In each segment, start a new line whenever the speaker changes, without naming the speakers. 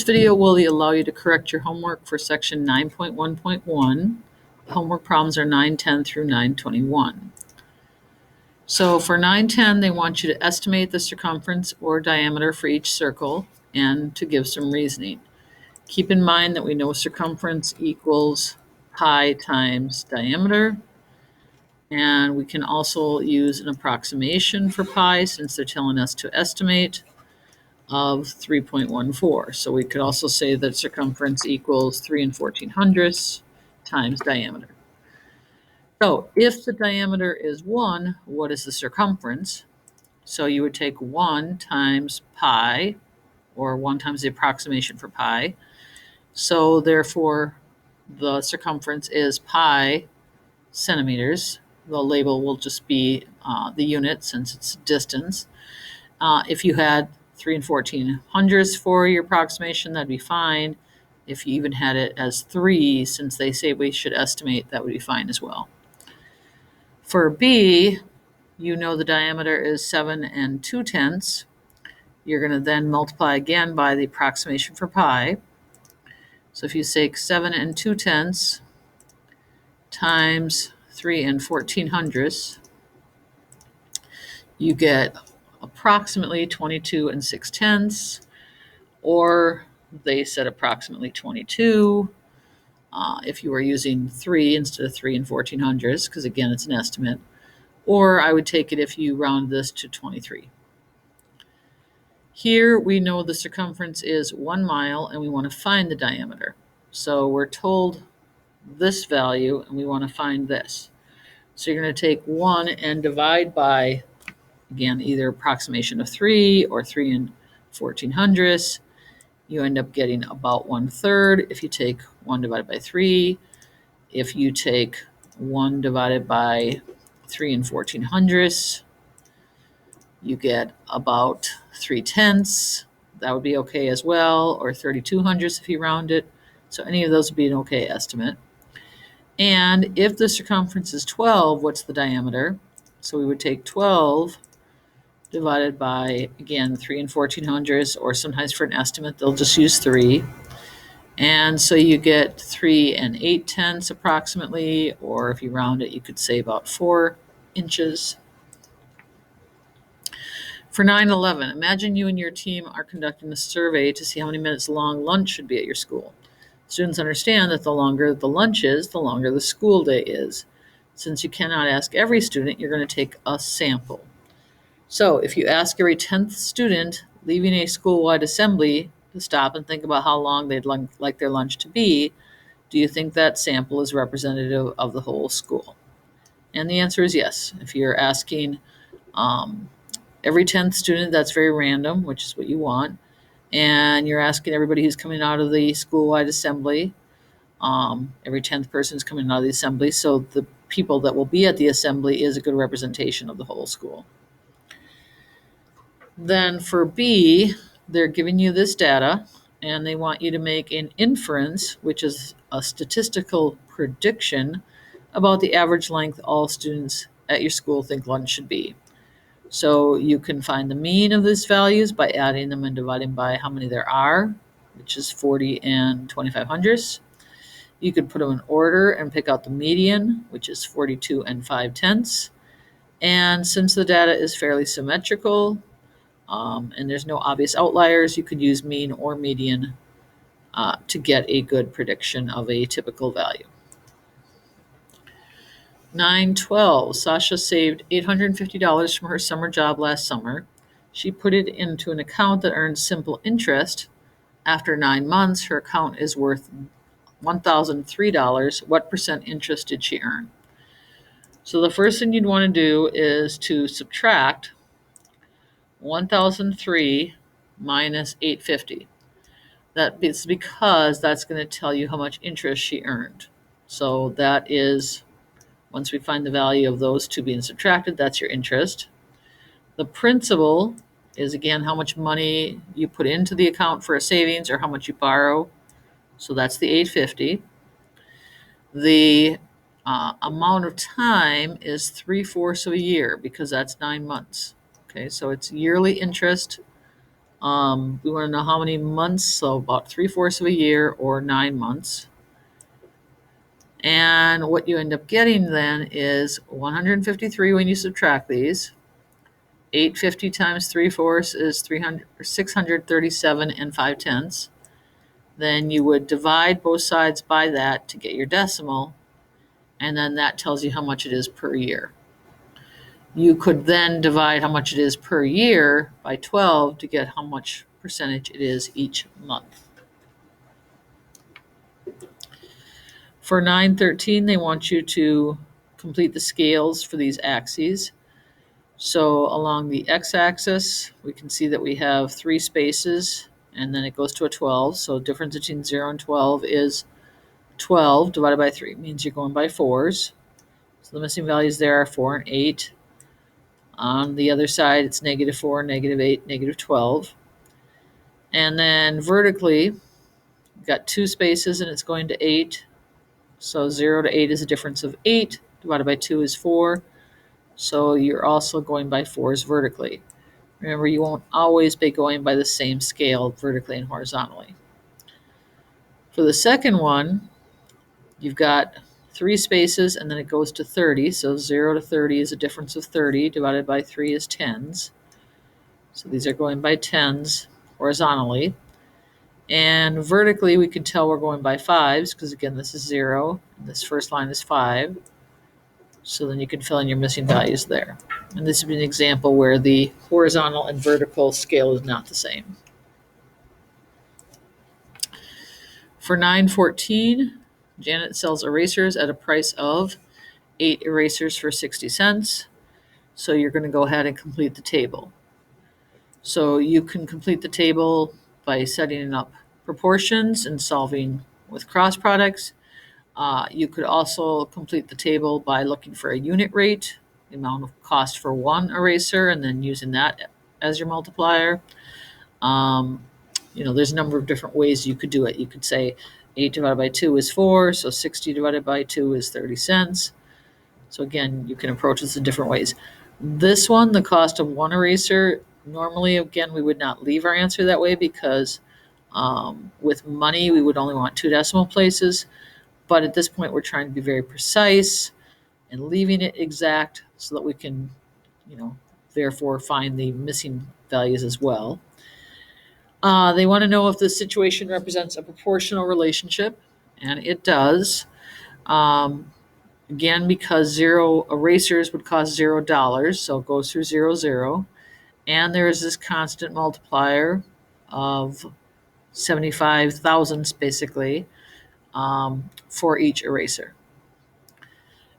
video will allow you to correct your homework for section 9.1.1. Homework problems are 910 through 921. So for 910, they want you to estimate the circumference or diameter for each circle and to give some reasoning. Keep in mind that we know circumference equals pi times diameter. And we can also use an approximation for pi since they're telling us to estimate of 3.14. So we could also say that circumference equals 3 1400ths times diameter. So if the diameter is 1, what is the circumference? So you would take 1 times pi, or 1 times the approximation for pi. So therefore, the circumference is pi centimeters. The label will just be the unit since it's distance. If you had 3 1400ths for your approximation, that'd be fine. If you even had it as 3, since they say we should estimate, that would be fine as well. For B, you know the diameter is 7 2/10. You're going to then multiply again by the approximation for pi. So if you take 7 2/10 times 3 1400ths, you get approximately 22 6/10, or they said approximately 22 if you were using 3 instead of 3 1400ths, because again, it's an estimate. Or I would take it if you round this to 23. Here we know the circumference is 1 mile and we want to find the diameter. So we're told this value and we want to find this. So you're going to take 1 and divide by, again, either approximation of 3 or 3 1400ths. You end up getting about 1/3 if you take 1 divided by 3. If you take 1 divided by 3 1400ths, you get about 3/10. That would be okay as well, or 3200ths if you round it. So any of those would be an okay estimate. And if the circumference is 12, what's the diameter? So we would take 12 divided by, again, 3 1400ths, or sometimes for an estimate, they'll just use 3. And so you get 3 8/10 approximately, or if you round it, you could say about 4 inches. For 9/11, imagine you and your team are conducting a survey to see how many minutes long lunch should be at your school. Students understand that the longer the lunch is, the longer the school day is. Since you cannot ask every student, you're going to take a sample. So if you ask every 10th student leaving a school-wide assembly to stop and think about how long they'd like their lunch to be, do you think that sample is representative of the whole school? And the answer is yes. If you're asking every 10th student, that's very random, which is what you want. And you're asking everybody who's coming out of the school-wide assembly. Every 10th person is coming out of the assembly. So the people that will be at the assembly is a good representation of the whole school. Then for B, they're giving you this data, and they want you to make an inference, which is a statistical prediction about the average length all students at your school think lunch should be. So you can find the mean of these values by adding them and dividing by how many there are, which is 40 2500ths. You could put them in order and pick out the median, which is 42 5/10. And since the data is fairly symmetrical, and there's no obvious outliers, you could use mean or median to get a good prediction of a typical value. 9/12, Sasha saved $850 from her summer job last summer. She put it into an account that earns simple interest. After 9 months, her account is worth $1,003. What percent interest did she earn? So the first thing you'd want to do is to subtract 1,003 minus 850. That is because that's going to tell you how much interest she earned. So that is, once we find the value of those two being subtracted, that's your interest. The principal is, again, how much money you put into the account for a savings or how much you borrow. So that's the 850. The amount of time is 3/4 of a year because that's 9 months. Okay, so it's yearly interest We want to know how many months, so about 3/4 of a year or 9 months. And what you end up getting then is 153 when you subtract these. 850 times 3/4 is 637 and 5/10. Then you would divide both sides by that to get your decimal, and then that tells you how much it is per year. You could then divide how much it is per year by 12 to get how much percentage it is each month. For 913, they want you to complete the scales for these axes. So along the x-axis, we can see that we have 3 spaces, and then it goes to a 12. So difference between 0 and 12 is 12 divided by 3. It means you're going by 4s. So the missing values there are 4 and 8. On the other side, it's -4, -8, -12. And then vertically, we've got 2 spaces and it's going to 8. So 0 to 8 is a difference of 8. Divided by 2 is 4. So you're also going by 4s vertically. Remember, you won't always be going by the same scale vertically and horizontally. For the second one, you've got 3 spaces and then it goes to 30. So 0 to 30 is a difference of 30. Divided by 3 is 10s. So these are going by 10s horizontally. And vertically, we can tell we're going by 5s because, again, this is 0. And this first line is 5. So then you can fill in your missing values there. And this would be an example where the horizontal and vertical scale is not the same. For 914, Janet sells erasers at a price of 8 erasers for 60 cents. So you're going to go ahead and complete the table. So you can complete the table by setting up proportions and solving with cross products. You could also complete the table by looking for a unit rate, the amount of cost for one eraser, and then using that as your multiplier. There's a number of different ways you could do it. You could say 8 divided by 2 is 4, so 60 divided by 2 is 30 cents. So again, you can approach this in different ways. This one, the cost of one eraser, normally, again, we would not leave our answer that way because with money, we would only want 2 decimal places. But at this point, we're trying to be very precise and leaving it exact so that we can, therefore find the missing values as well. They want to know if the situation represents a proportional relationship, and it does. Again, because 0 erasers would cost $0, so it goes through 0, 0. And there is this constant multiplier of 75 thousandths, basically, for each eraser.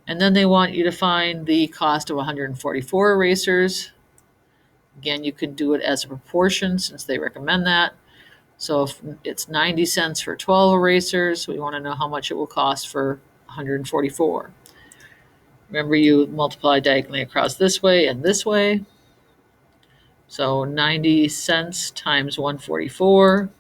And then they want you to find the cost of 144 erasers. Again, you can do it as a proportion since they recommend that. So if it's 90 cents for 12 erasers, we want to know how much it will cost for 144. Remember, you multiply diagonally across this way and this way. So 90 cents times 144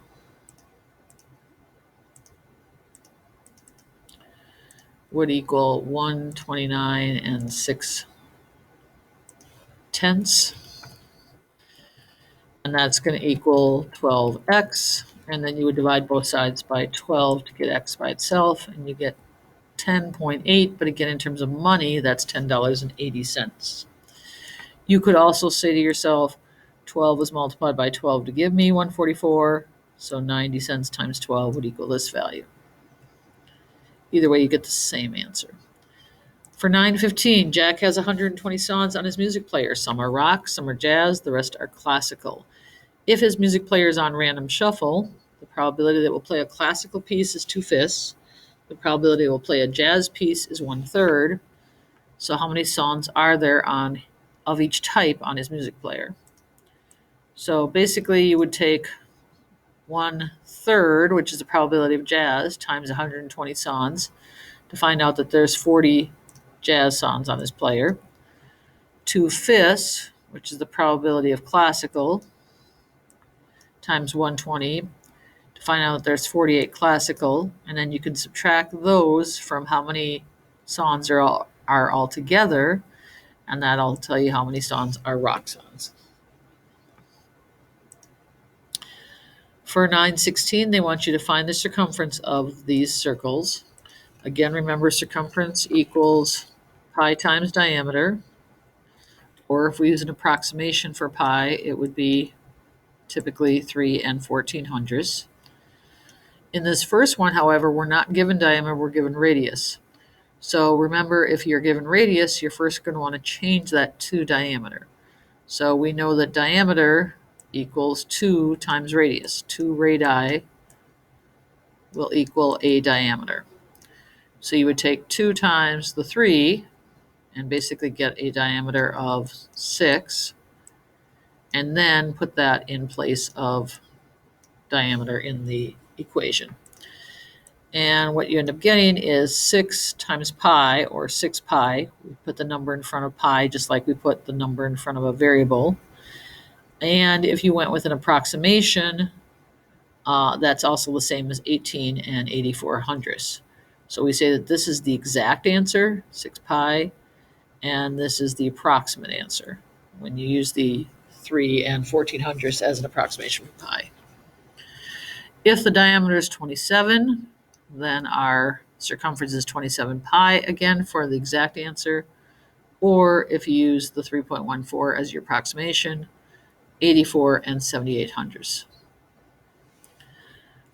would equal 129 and 6/10. And that's going to equal 12x. And then you would divide both sides by 12 to get x by itself, and you get 10.8. But again, in terms of money, that's $10.80. You could also say to yourself, 12 was multiplied by 12 to give me 144. So 90 cents times 12 would equal this value. Either way, you get the same answer. For 915, Jack has 120 songs on his music player. Some are rock, some are jazz, the rest are classical. If his music player is on random shuffle, the probability that we'll play a classical piece is 2/5. The probability it will play a jazz piece is 1/3. So how many songs are there of each type on his music player? So basically, you would take 1/3, which is the probability of jazz, times 120 songs to find out that there's 40 jazz songs on his player. 2/5, which is the probability of classical, times 120 to find out that there's 48 classical, and then you can subtract those from how many songs are all together, and that'll tell you how many songs are rock songs. For 916, they want you to find the circumference of these circles. Again, remember circumference equals pi times diameter, or if we use an approximation for pi, it would be typically 3 and 1400ths. In this first one, however, we're not given diameter, we're given radius. So remember, if you're given radius, you're first going to want to change that to diameter. So we know that diameter equals 2 times radius. 2 radii will equal a diameter. So you would take 2 times the 3 and basically get a diameter of 6, and then put that in place of diameter in the equation. And what you end up getting is 6 times pi, or 6 pi. We put the number in front of pi just like we put the number in front of a variable. And if you went with an approximation, that's also the same as 18 and 8400ths. So we say that this is the exact answer, 6 pi, and this is the approximate answer when you use the 3 and 1400ths as an approximation for pi. If the diameter is 27, then our circumference is 27 pi, again, for the exact answer. Or if you use the 3.14 as your approximation, 84 and 7800ths.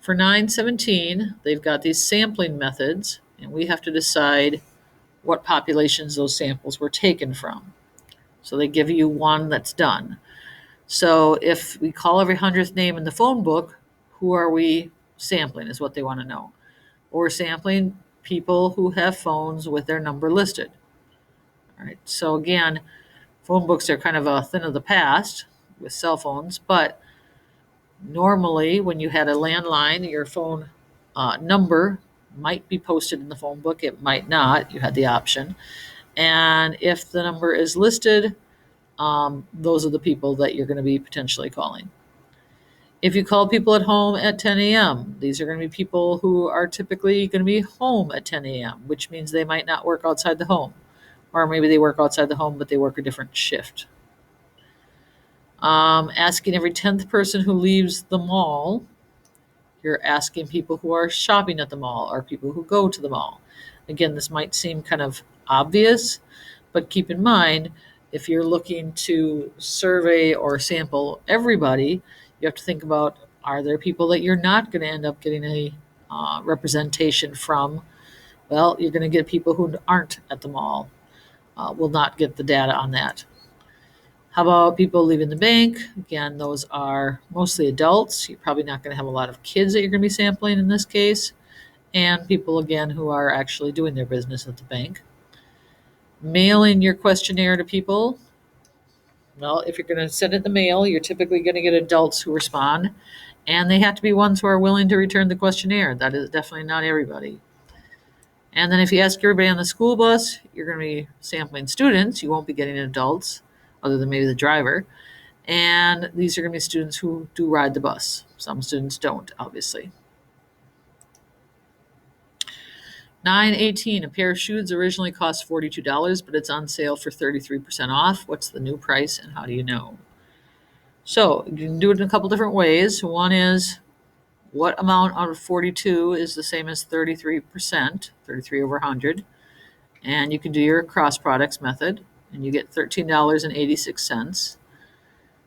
For 917, they've got these sampling methods, and we have to decide what populations those samples were taken from. So they give you one that's done. So if we call every 100th name in the phone book, who are we sampling is what they want to know. Or sampling people who have phones with their number listed. All right. So again, phone books are kind of a thing of the past with cell phones, but normally when you had a landline, your phone number might be posted in the phone book. It might not. You had the option. And if the number is listed, those are the people that you're going to be potentially calling. If you call people at home at 10 a.m., these are going to be people who are typically going to be home at 10 a.m., which means they might not work outside the home. Or maybe they work outside the home, but they work a different shift. Asking every 10th person who leaves the mall, you're asking people who are shopping at the mall or people who go to the mall. Again, this might seem kind of obvious, but keep in mind, if you're looking to survey or sample everybody, you have to think about, are there people that you're not going to end up getting a representation from? Well, you're going to get people who aren't at the mall, will not get the data on that. How about people leaving the bank? Again, those are mostly adults. You're probably not going to have a lot of kids that you're going to be sampling in this case. And people, again, who are actually doing their business at the bank. Mailing your questionnaire to people. Well, if you're going to send it in the mail, you're typically going to get adults who respond. And they have to be ones who are willing to return the questionnaire. That is definitely not everybody. And then if you ask everybody on the school bus, you're going to be sampling students. You won't be getting adults, other than maybe the driver. And these are going to be students who do ride the bus. Some students don't, obviously. 918, a pair of shoes originally cost $42, but it's on sale for 33% off. What's the new price and how do you know? So you can do it in a couple different ways. One is, what amount out of 42 is the same as 33%, 33 over 100? And you can do your cross products method, and you get $13.86.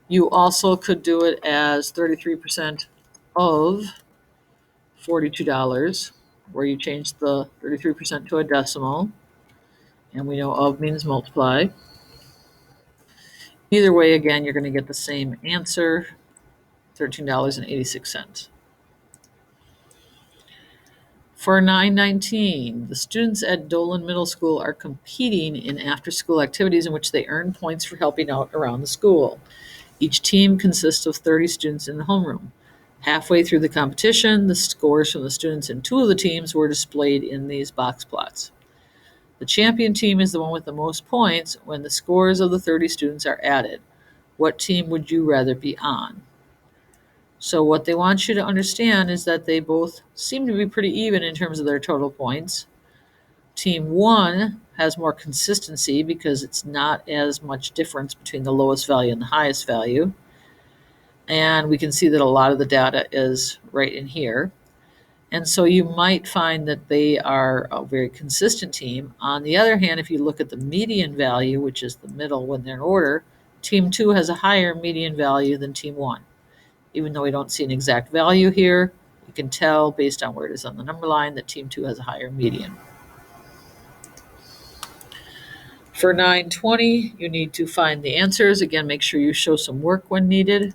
You also could do it as 33% of $42, where you change the 33% to a decimal, and we know of means multiply. Either way, again, you're going to get the same answer, $13.86. For 919, the students at Dolan Middle School are competing in after-school activities in which they earn points for helping out around the school. Each team consists of 30 students in the homeroom. Halfway through the competition, the scores from the students in 2 of the teams were displayed in these box plots. The champion team is the one with the most points when the scores of the 30 students are added. What team would you rather be on? So what they want you to understand is that they both seem to be pretty even in terms of their total points. Team 1 has more consistency because it's not as much difference between the lowest value and the highest value. And we can see that a lot of the data is right in here. And so you might find that they are a very consistent team. On the other hand, if you look at the median value, which is the middle when they're in order, team 2 has a higher median value than team 1. Even though we don't see an exact value here, you can tell based on where it is on the number line that team 2 has a higher median. For 920, you need to find the answers. Again, make sure you show some work when needed.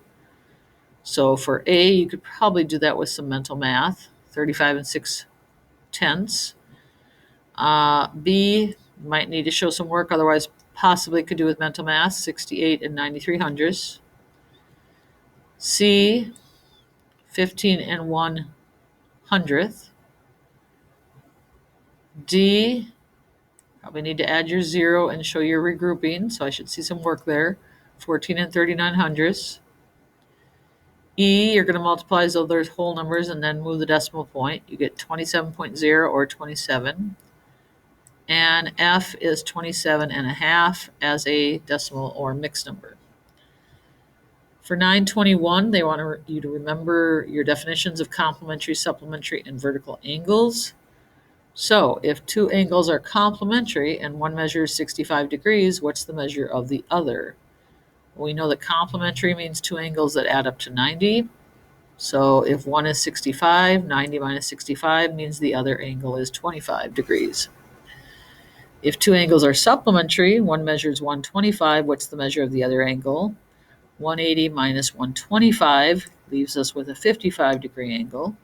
So for A, you could probably do that with some mental math, 35 and 6/10. B, might need to show some work, otherwise possibly could do with mental math, 68 and 93/100. C, 15 and 1/100. D, probably need to add your 0 and show your regrouping, so I should see some work there, 14 and 39/100. E, you're going to multiply as though there's whole numbers and then move the decimal point. You get 27.0 or 27. And F is 27.5 as a decimal or mixed number. For 921, they want you to remember your definitions of complementary, supplementary, and vertical angles. So if two angles are complementary and one measures 65 degrees, what's the measure of the other? We know that complementary means two angles that add up to 90. So if one is 65, 90 minus 65 means the other angle is 25 degrees. If two angles are supplementary, one measures 125, what's the measure of the other angle? 180 minus 125 leaves us with a 55-degree angle.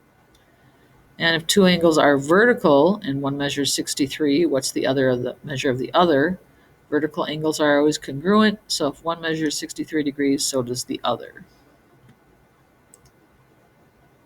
And if two angles are vertical and one measures 63, what's the other of the measure of the other? Vertical angles are always congruent, so if one measures 63 degrees, so does the other.